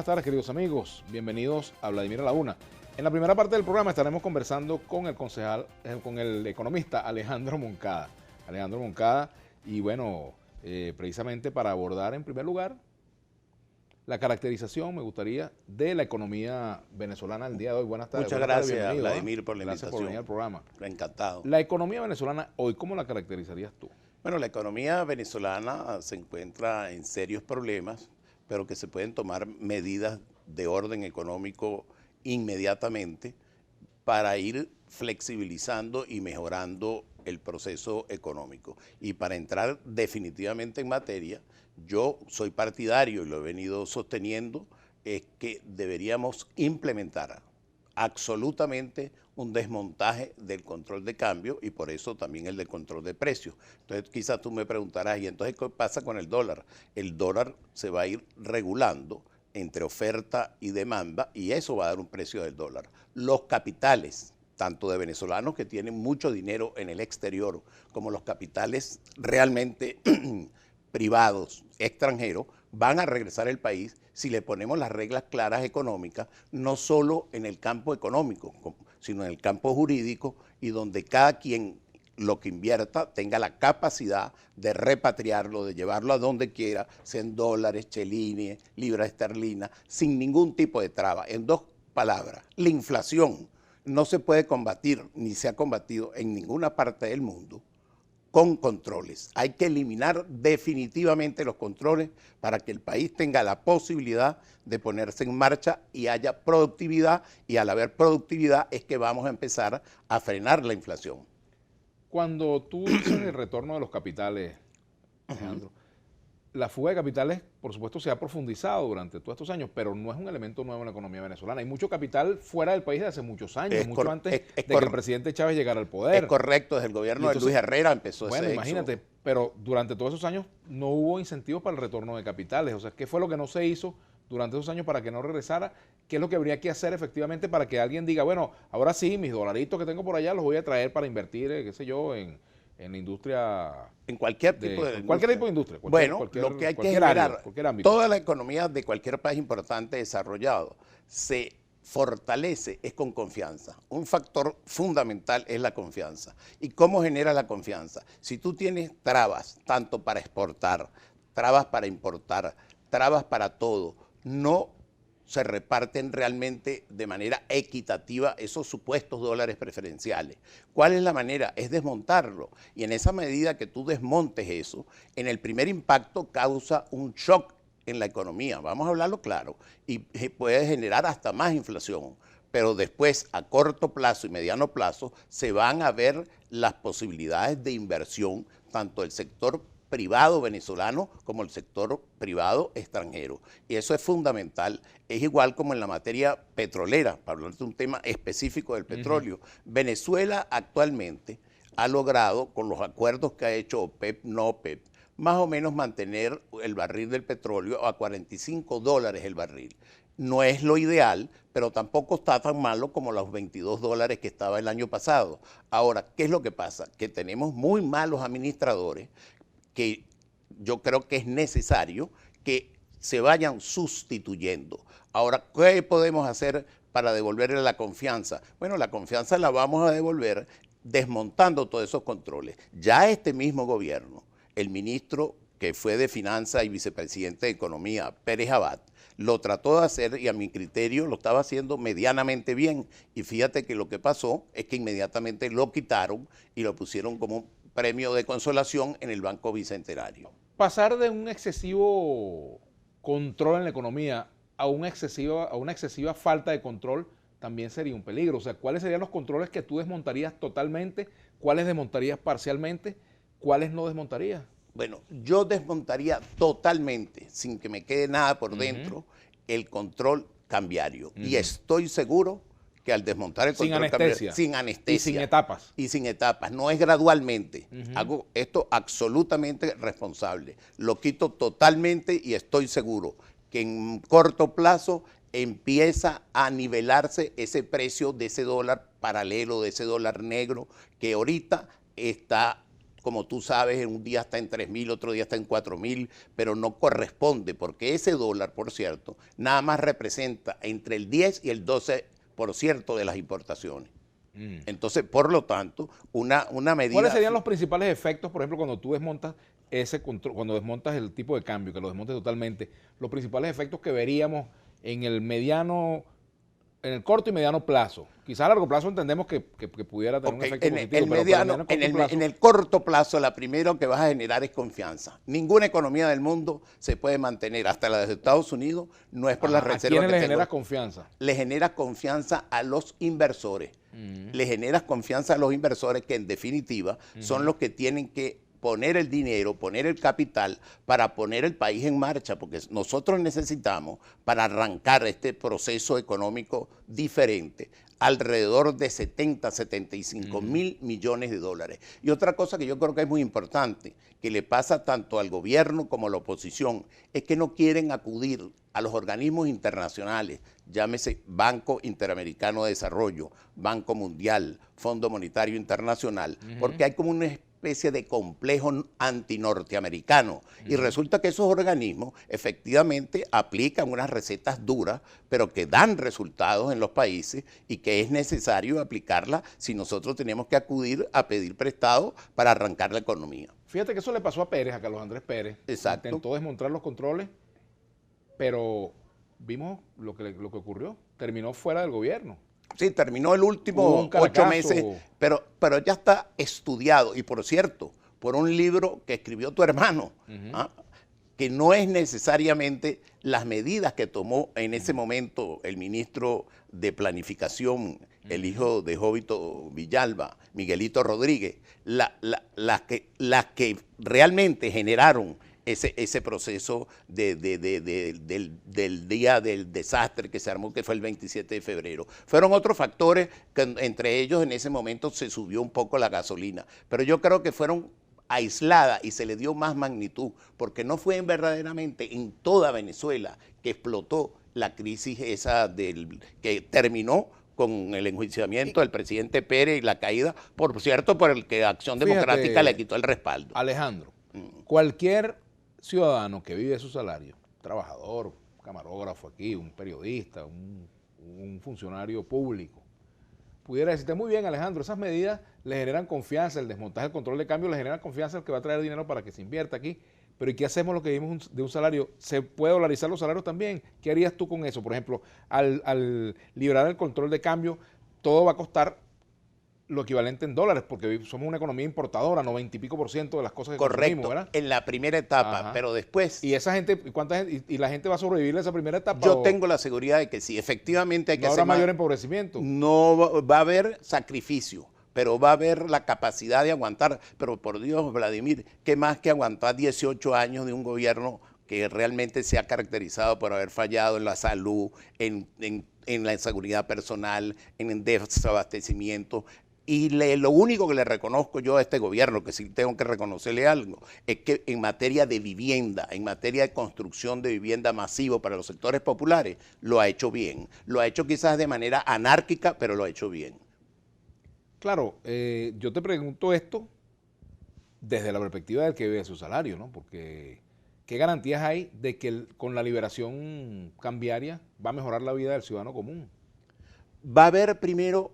tardes, queridos amigos. Bienvenidos a Vladimir a la Una. En la primera parte del programa estaremos conversando con el economista Alejandro Moncada. Y bueno, precisamente para abordar en primer lugar la caracterización, me gustaría, de la economía venezolana el día de hoy. Buenas tardes. Muchas gracias, Vladimir, por la invitación. Gracias por venir al programa. Encantado. La economía venezolana hoy, ¿cómo la caracterizarías tú? Bueno, la economía venezolana se encuentra en serios problemas, pero que se pueden tomar medidas de orden económico inmediatamente para ir flexibilizando y mejorando el proceso económico. Y para entrar definitivamente en materia, yo soy partidario, y lo he venido sosteniendo, es que deberíamos implementar absolutamente un desmontaje del control de cambio y por eso también el del control de precios. Entonces quizás tú me preguntarás, ¿y entonces qué pasa con el dólar? El dólar se va a ir regulando entre oferta y demanda y eso va a dar un precio del dólar. Los capitales, tanto de venezolanos que tienen mucho dinero en el exterior, como los capitales realmente privados, extranjeros, van a regresar al país si le ponemos las reglas claras económicas, no solo en el campo económico, sino en el campo jurídico y donde cada quien lo que invierta tenga la capacidad de repatriarlo, de llevarlo a donde quiera, sean dólares, chelines, libras esterlinas, sin ningún tipo de traba. En dos palabras, la inflación no se puede combatir, ni se ha combatido en ninguna parte del mundo, con controles. Hay que eliminar definitivamente los controles para que el país tenga la posibilidad de ponerse en marcha y haya productividad, y al haber productividad es que vamos a empezar a frenar la inflación. Cuando tú dices el retorno de los capitales, Alejandro, la fuga de capitales, por supuesto, se ha profundizado durante todos estos años, pero no es un elemento nuevo en la economía venezolana. Hay mucho capital fuera del país de hace muchos años, mucho antes de que el presidente Chávez llegara al poder. Es correcto, desde el gobierno de Luis Herrera empezó ese éxodo. Bueno, imagínate, pero durante todos esos años no hubo incentivos para el retorno de capitales. O sea, ¿qué fue lo que no se hizo durante esos años para que no regresara? ¿Qué es lo que habría que hacer efectivamente para que alguien diga, bueno, ahora sí, mis dolaritos que tengo por allá los voy a traer para invertir, qué sé yo, en la industria? En cualquier tipo de industria. Lo que hay que generar, toda la economía de cualquier país importante desarrollado se fortalece es con confianza. Un factor fundamental es la confianza. ¿Y cómo genera la confianza? Si tú tienes trabas, tanto para exportar, trabas para importar, trabas para todo, no se reparten realmente de manera equitativa esos supuestos dólares preferenciales. ¿Cuál es la manera? Es desmontarlo. Y en esa medida que tú desmontes eso, en el primer impacto causa un shock en la economía, vamos a hablarlo claro, y puede generar hasta más inflación. Pero después, a corto plazo y mediano plazo, se van a ver las posibilidades de inversión, tanto del sector privado venezolano como el sector privado extranjero. Y eso es fundamental. Es igual como en la materia petrolera, para hablar de un tema específico del petróleo. Venezuela actualmente ha logrado, con los acuerdos que ha hecho OPEP, no OPEP, más o menos mantener el barril del petróleo a $45 el barril. No es lo ideal, pero tampoco está tan malo como los $22 que estaba el año pasado. Ahora, ¿qué es lo que pasa? Que tenemos muy malos administradores que yo creo que es necesario que se vayan sustituyendo. Ahora, ¿qué podemos hacer para devolverle la confianza? Bueno, la confianza la vamos a devolver desmontando todos esos controles. Ya este mismo gobierno, el ministro que fue de Finanzas y vicepresidente de Economía, Pérez Abad, lo trató de hacer y a mi criterio lo estaba haciendo medianamente bien. Y fíjate que lo que pasó es que inmediatamente lo quitaron y lo pusieron como premio de consolación en el Banco Bicentenario. Pasar de un excesivo control en la economía a una excesiva falta de control también sería un peligro. O sea, ¿cuáles serían los controles que tú desmontarías totalmente? ¿Cuáles desmontarías parcialmente? ¿Cuáles no desmontarías? Bueno, yo desmontaría totalmente, sin que me quede nada por dentro, el control cambiario. Y estoy seguro que al desmontar el control cambiario, sin anestesia. Y sin etapas. Y sin etapas, no es gradualmente. Hago esto absolutamente responsable. Lo quito totalmente y estoy seguro que en corto plazo empieza a nivelarse ese precio de ese dólar paralelo, de ese dólar negro, que ahorita está como tú sabes, un día está en 3.000, otro día está en 4.000, pero no corresponde, porque ese dólar, por cierto, nada más representa entre el 10 y el 12% de las importaciones. Entonces, por lo tanto, una medida... ¿Cuáles serían los principales efectos, por ejemplo, cuando tú desmontas ese control, cuando desmontas el tipo de cambio, que lo desmontes totalmente, los principales efectos que veríamos en el mediano, en el corto y mediano plazo? Quizás a largo plazo entendemos que pudiera tener un efecto positivo, en el corto plazo, la primero que vas a generar es confianza. Ninguna economía del mundo se puede mantener, hasta la de Estados Unidos, no es por las reservas. ¿A quiénes le generas confianza? Le generas confianza a los inversores. Le generas confianza a los inversores que en definitiva son los que tienen que poner el dinero, poner el capital para poner el país en marcha, porque nosotros necesitamos, para arrancar este proceso económico diferente, alrededor de 75 mil millones de dólares. Y otra cosa que yo creo que es muy importante, que le pasa tanto al gobierno como a la oposición, es que no quieren acudir a los organismos internacionales, llámese Banco Interamericano de Desarrollo, Banco Mundial, Fondo Monetario Internacional, porque hay como una especie de complejo antinorteamericano. Y resulta que esos organismos efectivamente aplican unas recetas duras, pero que dan resultados en los países y que es necesario aplicarlas si nosotros tenemos que acudir a pedir prestado para arrancar la economía. Fíjate que eso le pasó a Pérez, a Carlos Andrés Pérez. Exacto. Intentó desmontar los controles, pero vimos lo que ocurrió. Terminó fuera del gobierno. Sí, terminó el último 8 meses, pero ya está estudiado. Y por cierto, por un libro que escribió tu hermano, que no es necesariamente las medidas que tomó en ese momento el ministro de Planificación, el hijo de Jovito Villalba, Miguelito Rodríguez, las que realmente generaron ese proceso del día del desastre que se armó, que fue el 27 de febrero. Fueron otros factores, que entre ellos en ese momento se subió un poco la gasolina, pero yo creo que fueron aisladas y se le dio más magnitud, porque no fue verdaderamente en toda Venezuela que explotó la crisis esa que terminó con el enjuiciamiento del presidente Pérez y la caída, por cierto, por el que Acción Democrática le quitó el respaldo. Alejandro, cualquier ciudadano que vive de su salario, trabajador, camarógrafo aquí, un periodista, un funcionario público, pudiera decirte, muy bien Alejandro, esas medidas le generan confianza, el desmontaje, el control de cambio le genera confianza al que va a traer dinero para que se invierta aquí, pero ¿y qué hacemos lo que vimos de un salario? ¿Se puede dolarizar los salarios también? ¿Qué harías tú con eso? Por ejemplo, al liberar el control de cambio, todo va a costar lo equivalente en dólares, porque somos una economía importadora, 90 y pico % de las cosas que consumimos, ¿verdad? En la primera etapa, pero después... ¿Y esa gente, cuánta gente, y la gente va a sobrevivir a esa primera etapa? Yo tengo la seguridad de que sí, efectivamente hay que hacer ¿No habrá mayor empobrecimiento? No va a haber sacrificio, pero va a haber la capacidad de aguantar. Pero por Dios, Vladimir, ¿qué más que aguantar 18 años de un gobierno que realmente se ha caracterizado por haber fallado en la salud, en la inseguridad personal, en el desabastecimiento? Y lo único que le reconozco yo a este gobierno, que sí tengo que reconocerle algo, es que en materia de vivienda, en materia de construcción de vivienda masivo para los sectores populares, lo ha hecho bien. Lo ha hecho quizás de manera anárquica, pero lo ha hecho bien. Claro, yo te pregunto esto desde la perspectiva del que vive su salario, ¿no? Porque ¿qué garantías hay de que con la liberación cambiaria va a mejorar la vida del ciudadano común? Va a haber primero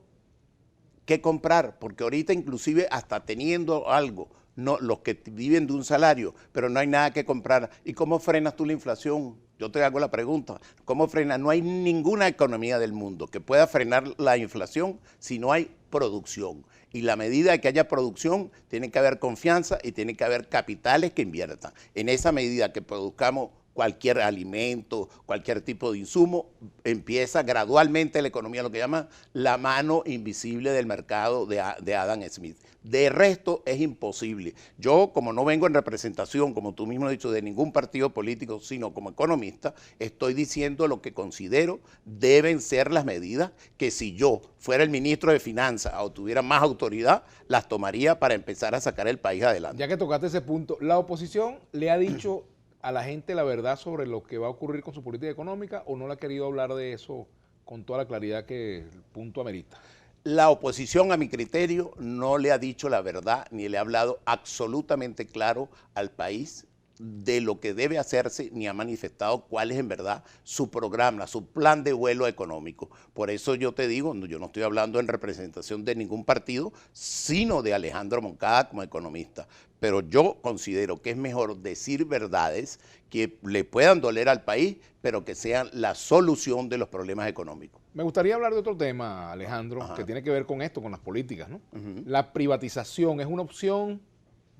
que comprar, porque ahorita inclusive hasta teniendo algo, no, los que viven de un salario, pero no hay nada que comprar. ¿Y cómo frenas tú la inflación? Yo te hago la pregunta, ¿cómo frenas? No hay ninguna economía del mundo que pueda frenar la inflación si no hay producción. Y la medida de que haya producción, tiene que haber confianza y tiene que haber capitales que inviertan. En esa medida que produzcamos cualquier alimento, cualquier tipo de insumo, empieza gradualmente la economía, lo que llama la mano invisible del mercado de Adam Smith. De resto es imposible. Yo, como no vengo en representación, como tú mismo has dicho, de ningún partido político, sino como economista, estoy diciendo lo que considero deben ser las medidas que si yo fuera el ministro de Finanzas o tuviera más autoridad, las tomaría para empezar a sacar el país adelante. Ya que tocaste ese punto, la oposición le ha dicho a la gente la verdad sobre lo que va a ocurrir con su política económica, o no le ha querido hablar de eso con toda la claridad que el punto amerita? La oposición, a mi criterio, no le ha dicho la verdad ni le ha hablado absolutamente claro al país de lo que debe hacerse, ni ha manifestado cuál es en verdad su programa, su plan de vuelo económico. Por eso yo te digo, yo no estoy hablando en representación de ningún partido, sino de Alejandro Moncada como economista. Pero yo considero que es mejor decir verdades que le puedan doler al país, pero que sean la solución de los problemas económicos. Me gustaría hablar de otro tema, Alejandro, que tiene que ver con esto, con las políticas, ¿no? La privatización es una opción.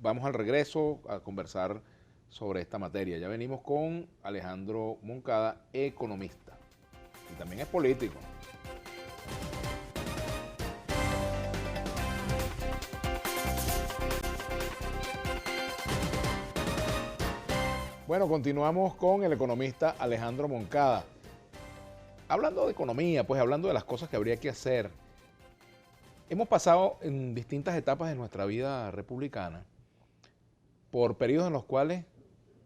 Vamos al regreso a conversar sobre esta materia. Ya venimos con Alejandro Moncada, economista, y también es político. Bueno, continuamos con el economista Alejandro Moncada. Hablando de economía, pues hablando de las cosas que habría que hacer, hemos pasado en distintas etapas de nuestra vida republicana por periodos en los cuales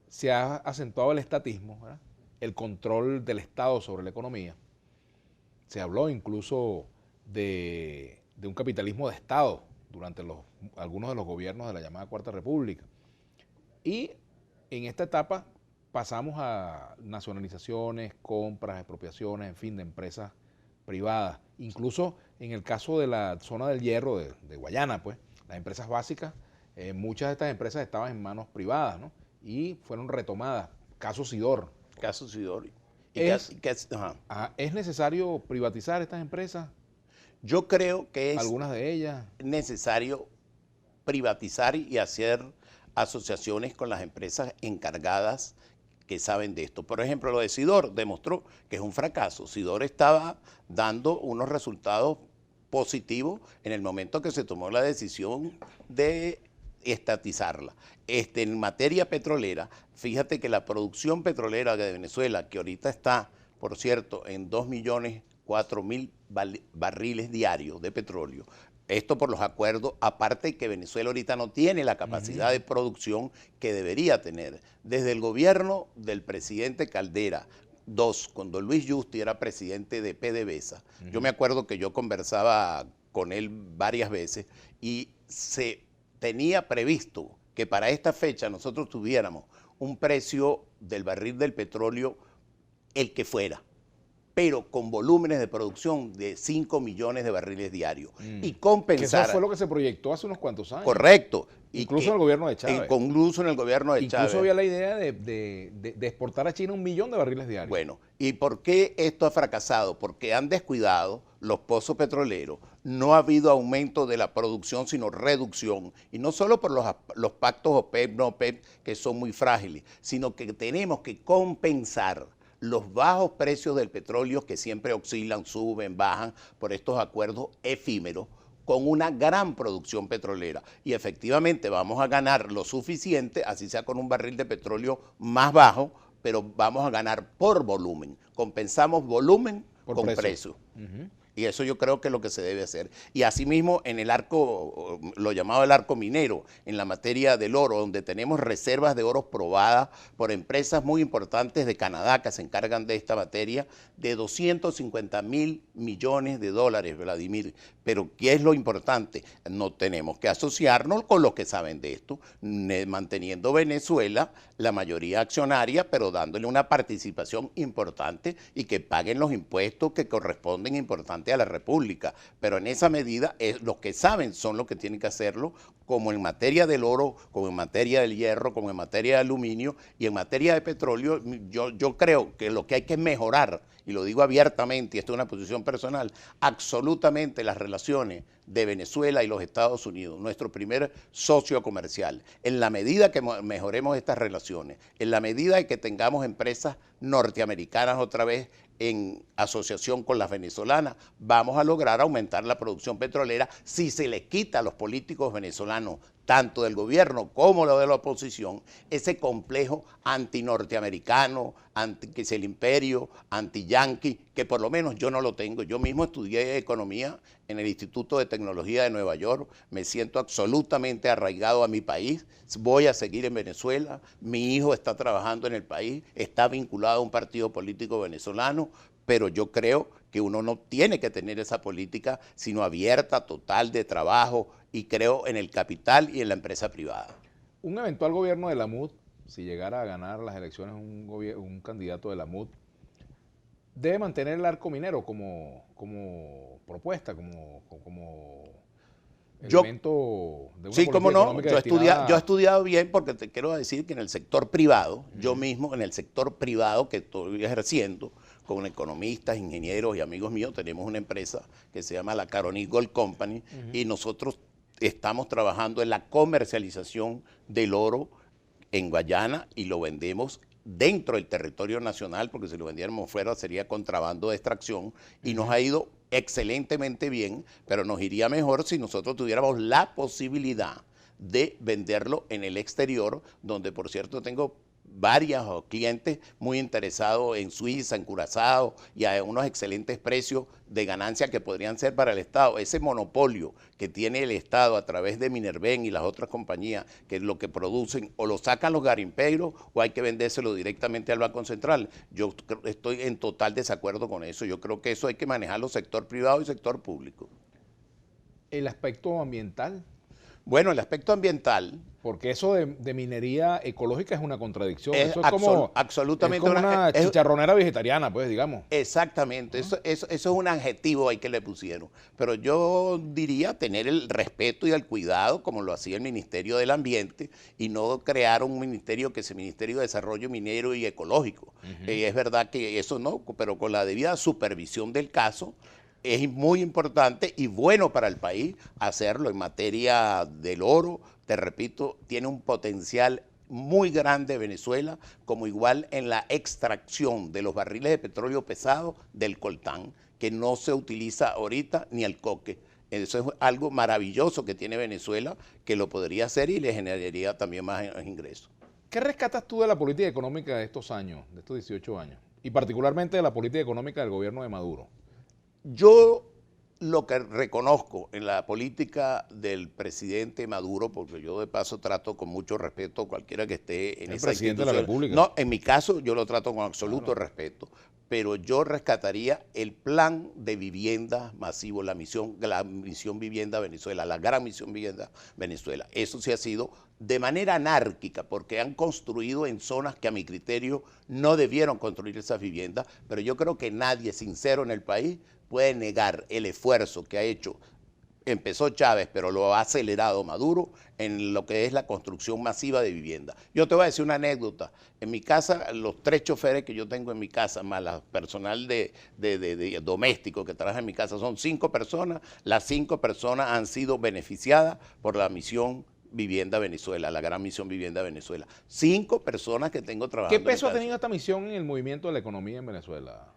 se ha acentuado el estatismo, ¿verdad? El control del Estado sobre la economía. Se habló incluso de un capitalismo de Estado durante algunos de los gobiernos de la llamada Cuarta República. Y en esta etapa pasamos a nacionalizaciones, compras, expropiaciones, en fin, de empresas privadas. Incluso en el caso de la zona del hierro de Guayana, pues, las empresas básicas, muchas de estas empresas estaban en manos privadas, ¿no? Y fueron retomadas. Caso Sidor. Caso Sidor. ¿Es necesario privatizar estas empresas? Yo creo que es algunas de ellas necesario privatizar y hacer asociaciones con las empresas encargadas que saben de esto. Por ejemplo, lo de Sidor demostró que es un fracaso. Sidor estaba dando unos resultados positivos en el momento que se tomó la decisión de estatizarla. En materia petrolera, fíjate que la producción petrolera de Venezuela, que ahorita está, por cierto, en 2.004.000 barriles diarios de petróleo, esto por los acuerdos, aparte que Venezuela ahorita no tiene la capacidad de producción que debería tener. Desde el gobierno del presidente Caldera, cuando Luis Justi era presidente de PDVSA, yo me acuerdo que yo conversaba con él varias veces y se tenía previsto que para esta fecha nosotros tuviéramos un precio del barril del petróleo, el que fuera, pero con volúmenes de producción de 5 millones de barriles diarios. Y compensar. Eso fue lo que se proyectó hace unos cuantos años. Correcto. Incluso en el gobierno de Chávez. Incluso en el gobierno de Chávez. Incluso había la idea de exportar a China 1 millón de barriles diarios. Bueno, ¿y por qué esto ha fracasado? Porque han descuidado los pozos petroleros, no ha habido aumento de la producción, sino reducción. Y no solo por los pactos OPEP, no OPEP, que son muy frágiles, sino que tenemos que compensar los bajos precios del petróleo que siempre oscilan, suben, bajan por estos acuerdos efímeros con una gran producción petrolera. Y efectivamente vamos a ganar lo suficiente, así sea con un barril de petróleo más bajo, pero vamos a ganar por volumen. Compensamos volumen con precio. Y eso yo creo que es lo que se debe hacer. Y asimismo en el arco, lo llamado el arco minero, en la materia del oro, donde tenemos reservas de oro probadas por empresas muy importantes de Canadá que se encargan de esta materia, de 250.000 millones de dólares, Vladimir. Pero ¿qué es lo importante? No tenemos que asociarnos con los que saben de esto, manteniendo Venezuela la mayoría accionaria, pero dándole una participación importante y que paguen los impuestos que corresponden importantes a la República. Pero en esa medida, los que saben son los que tienen que hacerlo, como en materia del oro, como en materia del hierro, como en materia de aluminio y en materia de petróleo. Yo creo que lo que hay que mejorar, y lo digo abiertamente, y esto es una posición personal, absolutamente las relaciones de Venezuela y los Estados Unidos, nuestro primer socio comercial. En la medida que mejoremos estas relaciones, en la medida que tengamos empresas norteamericanas otra vez en asociación con las venezolanas, vamos a lograr aumentar la producción petrolera si se les quita a los políticos venezolanos, tanto del gobierno como de la oposición, ese complejo anti-norteamericano, que es el imperio, anti-yanqui, que por lo menos yo no lo tengo. Yo mismo estudié economía en el Instituto de Tecnología de Nueva York, me siento absolutamente arraigado a mi país, voy a seguir en Venezuela, mi hijo está trabajando en el país, está vinculado a un partido político venezolano, pero yo creo que uno no tiene que tener esa política, sino abierta, total, de trabajo, y creo en el capital y en la empresa privada. Un eventual gobierno de la MUD, si llegara a ganar las elecciones un candidato de la MUD, debe mantener el arco minero como propuesta, como elemento de una sí, cómo no, yo he estudiado bien, porque te quiero decir que en el sector privado, yo mismo en el sector privado que estoy ejerciendo, con economistas, ingenieros y amigos míos, tenemos una empresa que se llama la Caroni Gold Company, y nosotros estamos trabajando en la comercialización del oro en Guayana y lo vendemos dentro del territorio nacional, porque si lo vendiéramos fuera sería contrabando de extracción, y nos ha ido excelentemente bien, pero nos iría mejor si nosotros tuviéramos la posibilidad de venderlo en el exterior, donde por cierto tengo varios clientes muy interesados en Suiza, en Curazao, y a unos excelentes precios de ganancia que podrían ser para el Estado. Ese monopolio que tiene el Estado a través de Minerven y las otras compañías, que es lo que producen, o lo sacan los garimpeiros o hay que vendérselo directamente al Banco Central. Yo estoy en total desacuerdo con eso. Yo creo que eso hay que manejarlo sector privado y sector público. ¿El aspecto ambiental? Bueno, el aspecto ambiental... Porque eso de minería ecológica es una contradicción. Eso es como, absolutamente es como una chicharronera vegetariana, pues, digamos. Exactamente. Eso es un adjetivo ahí que le pusieron. Pero yo diría tener el respeto y el cuidado, como lo hacía el Ministerio del Ambiente, y no crear un ministerio que es el Ministerio de Desarrollo Minero y Ecológico. Es verdad que eso no, pero con la debida supervisión del caso, es muy importante y bueno para el país hacerlo en materia del oro. Te repito, tiene un potencial muy grande Venezuela, como igual en la extracción de los barriles de petróleo pesado del coltán, que no se utiliza ahorita ni el coque. Eso es algo maravilloso que tiene Venezuela, que lo podría hacer y le generaría también más ingresos. ¿Qué rescatas tú de la política económica de estos años, de estos 18 años? Y particularmente de la política económica del gobierno de Maduro. Yo lo que reconozco en la política del presidente Maduro, porque yo de paso trato con mucho respeto a cualquiera que esté en esa institución. El presidente de la República. No, en mi caso yo lo trato con absoluto respeto, pero yo rescataría el plan de vivienda masivo, la misión Vivienda Venezuela, la gran misión Vivienda Venezuela. Eso sí ha sido de manera anárquica, porque han construido en zonas que a mi criterio no debieron construir esas viviendas, pero yo creo que nadie sincero en el país puede negar el esfuerzo que ha hecho, empezó Chávez, pero lo ha acelerado Maduro en lo que es la construcción masiva de vivienda. Yo te voy a decir una anécdota. En mi casa, los 3 choferes que yo tengo en mi casa, más la personal de doméstico que trabaja en mi casa, son 5 personas. Las 5 personas han sido beneficiadas por la misión Vivienda Venezuela, la gran misión Vivienda Venezuela. 5 personas que tengo trabajando. ¿Qué peso ha tenido esta misión en el movimiento de la economía en Venezuela?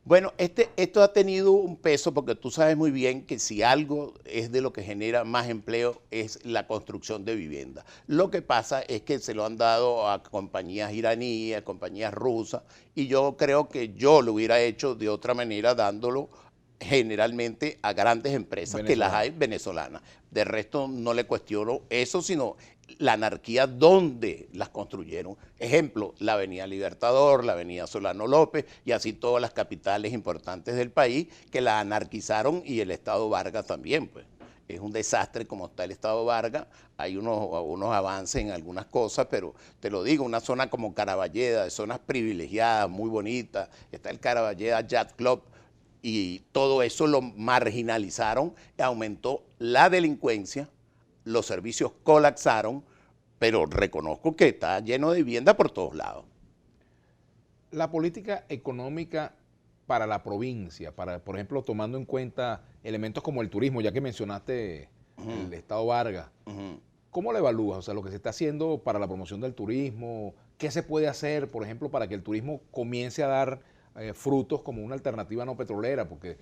Bueno, esto ha tenido un peso porque tú sabes muy bien que si algo es de lo que genera más empleo es la construcción de vivienda. Lo que pasa es que se lo han dado a compañías iraníes, a compañías rusas, y yo creo que yo lo hubiera hecho de otra manera dándolo generalmente a grandes empresas que las hay venezolanas. De resto no le cuestiono eso, sino la anarquía donde las construyeron. Ejemplo, la avenida Libertador, la avenida Solano López y así todas las capitales importantes del país que la anarquizaron, y el Estado Vargas también, pues. Es un desastre como está el Estado Vargas, hay unos avances en algunas cosas, pero te lo digo, una zona como Caraballeda, de zonas privilegiadas, muy bonitas, está el Caraballeda Yacht Club, y todo eso lo marginalizaron, aumentó la delincuencia, los servicios colapsaron, pero reconozco que está lleno de vivienda por todos lados. La política económica para la provincia, por ejemplo, tomando en cuenta elementos como el turismo, ya que mencionaste el Estado Vargas, ¿cómo lo evalúas? O sea, lo que se está haciendo para la promoción del turismo, ¿qué se puede hacer, por ejemplo, para que el turismo comience a dar frutos como una alternativa no petrolera? Porque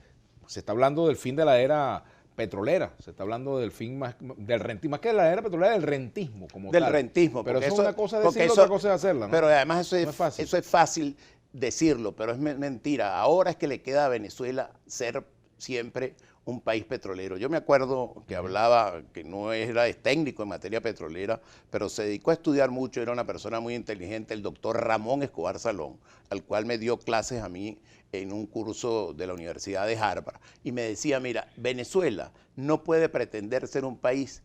se está hablando del fin de la era petrolera, se está hablando del fin del rentismo, más que de la era petrolera, del rentismo como tal. Del rentismo. Pero eso es una cosa decirlo, otra cosa es hacerla, ¿no? Pero además eso es fácil decirlo, pero es mentira. Ahora es que le queda a Venezuela ser siempre un país petrolero. Yo me acuerdo que hablaba, que no era técnico en materia petrolera, pero se dedicó a estudiar mucho, era una persona muy inteligente, el doctor Ramón Escobar Salón, al cual me dio clases a mí en un curso de la Universidad de Harvard y me decía, mira, Venezuela no puede pretender ser un país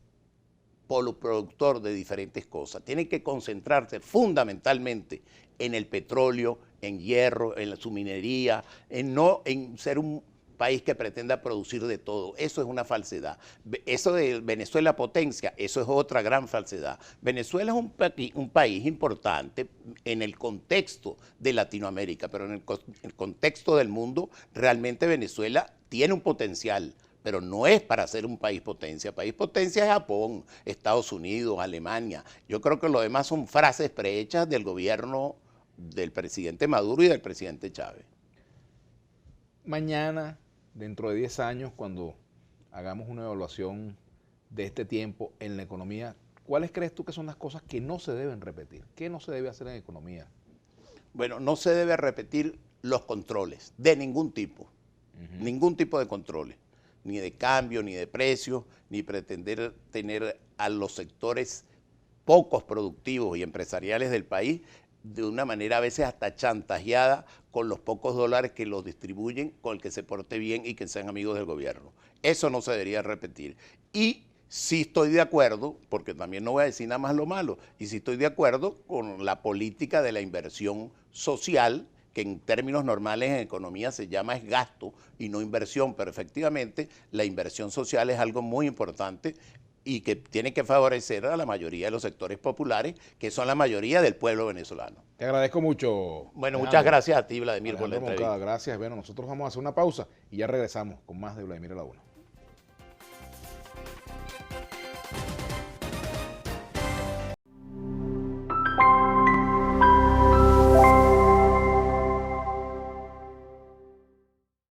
poloproductor de diferentes cosas. Tiene que concentrarse fundamentalmente en el petróleo, en hierro, en su minería, en ser un país que pretenda producir de todo. Eso es una falsedad. Eso de Venezuela potencia, eso es otra gran falsedad. Venezuela es un país importante en el contexto de Latinoamérica, pero en el contexto del mundo, realmente Venezuela tiene un potencial, pero no es para ser un país potencia. País potencia es Japón, Estados Unidos, Alemania. Yo creo que lo demás son frases prehechas del gobierno del presidente Maduro y del presidente Chávez. Mañana, dentro de 10 años, cuando hagamos una evaluación de este tiempo en la economía, ¿cuáles crees tú que son las cosas que no se deben repetir? ¿Qué no se debe hacer en economía? Bueno, no se debe repetir los controles de ningún tipo, ningún tipo de controles, ni de cambio, ni de precios, ni pretender tener a los sectores pocos productivos y empresariales del país de una manera a veces hasta chantajeada con los pocos dólares que los distribuyen, con el que se porte bien y que sean amigos del gobierno. Eso no se debería repetir. Y sí estoy de acuerdo, porque también no voy a decir nada más lo malo, y sí estoy de acuerdo con la política de la inversión social, que en términos normales en economía se llama es gasto y no inversión, pero efectivamente la inversión social es algo muy importante y que tiene que favorecer a la mayoría de los sectores populares, que son la mayoría del pueblo venezolano. Te agradezco mucho. Bueno, muchas gracias a ti, Vladimir, por la entrevista. Gracias. Bueno, nosotros vamos a hacer una pausa y ya regresamos con más de Vladimir a la Una.